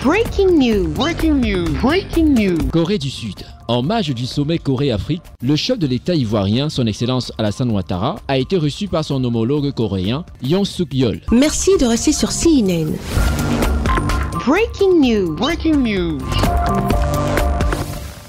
Breaking news. Breaking news. Breaking news. Corée du Sud. En marge du sommet Corée-Afrique, le chef de l'État ivoirien, son Excellence Alassane Ouattara, a été reçu par son homologue coréen, Yoon Suk-yeol. Merci de rester sur CNN. Breaking news. Breaking news.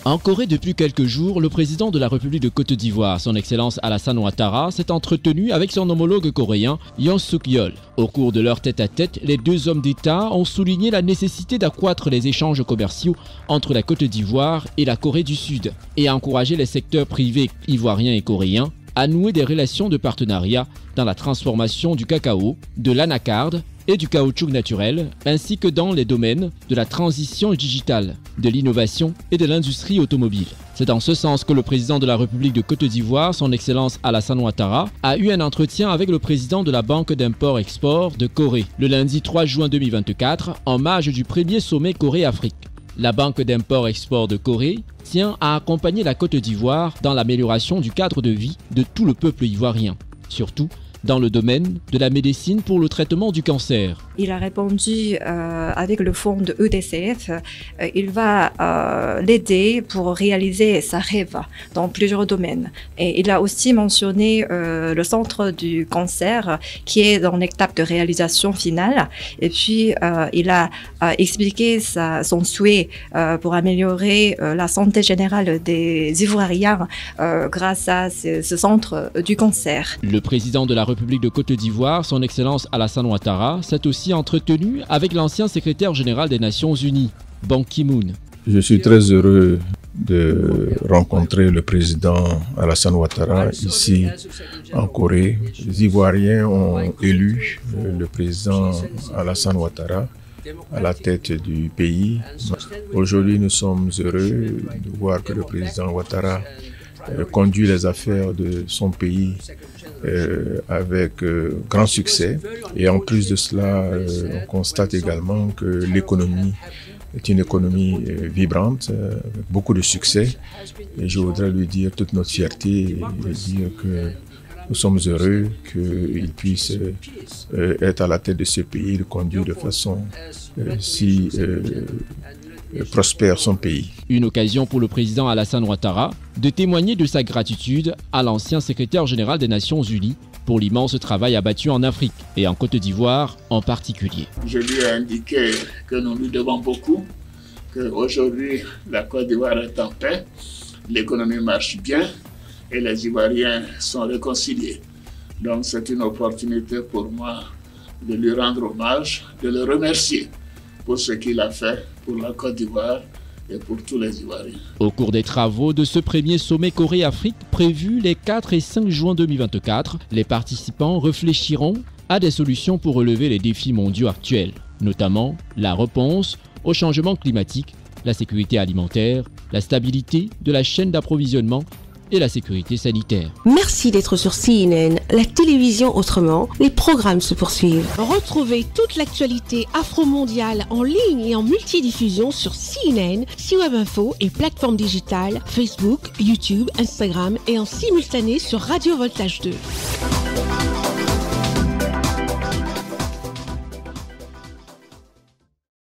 En Corée, depuis quelques jours, le président de la République de Côte d'Ivoire, son Excellence Alassane Ouattara, s'est entretenu avec son homologue coréen, Yoon Suk-yeol. Au cours de leur tête-à-tête, les deux hommes d'État ont souligné la nécessité d'accroître les échanges commerciaux entre la Côte d'Ivoire et la Corée du Sud et encourager les secteurs privés ivoiriens et coréens à nouer des relations de partenariat dans la transformation du cacao, de l'anacarde et du caoutchouc naturel, ainsi que dans les domaines de la transition digitale, de l'innovation et de l'industrie automobile. C'est dans ce sens que le président de la République de Côte d'Ivoire, son Excellence Alassane Ouattara, a eu un entretien avec le président de la Banque d'import-export de Corée, le lundi 3 juin 2024, en marge du premier sommet Corée-Afrique. La Banque d'import-export de Corée tient à accompagner la Côte d'Ivoire dans l'amélioration du cadre de vie de tout le peuple ivoirien, surtout dans le domaine de la médecine pour le traitement du cancer. Il a répondu avec le fonds de EDCF, il va l'aider pour réaliser sa rêve dans plusieurs domaines. Et il a aussi mentionné le centre du cancer qui est dans l'étape de réalisation finale. Et puis, il a expliqué son souhait pour améliorer la santé générale des Ivoiriens grâce à ce centre du cancer. Le président de la République de Côte d'Ivoire, son Excellence Alassane Ouattara, s'est aussi entretenu avec l'ancien secrétaire général des Nations Unies, Ban Ki-moon. Je suis très heureux de rencontrer le président Alassane Ouattara ici en Corée. Les Ivoiriens ont élu le président Alassane Ouattara à la tête du pays. Aujourd'hui, nous sommes heureux de voir que le président Ouattara conduit les affaires de son pays avec grand succès. Et en plus de cela, on constate également que l'économie est une économie vibrante, avec beaucoup de succès. Et je voudrais lui dire toute notre fierté et dire que nous sommes heureux qu'il puisse être à la tête de ce pays, de conduire de façon si prospère son pays. Une occasion pour le président Alassane Ouattara de témoigner de sa gratitude à l'ancien secrétaire général des Nations Unies pour l'immense travail abattu en Afrique et en Côte d'Ivoire en particulier. Je lui ai indiqué que nous lui devons beaucoup, qu'aujourd'hui la Côte d'Ivoire est en paix, l'économie marche bien et les Ivoiriens sont réconciliés. Donc c'est une opportunité pour moi de lui rendre hommage, de le remercier pour ce qu'il a fait pour la Côte d'Ivoire et pour tous les Ivoiriens. Au cours des travaux de ce premier sommet Corée-Afrique prévu les 4 et 5 juin 2024, les participants réfléchiront à des solutions pour relever les défis mondiaux actuels, notamment la réponse au changement climatique, la sécurité alimentaire, la stabilité de la chaîne d'approvisionnement et la sécurité sanitaire. Merci d'être sur CNN, la télévision autrement. Les programmes se poursuivent. Retrouvez toute l'actualité afro-mondiale en ligne et en multidiffusion sur CNN, C-Web Info et plateformes digitales, Facebook, YouTube, Instagram et en simultané sur Radio Voltage 2.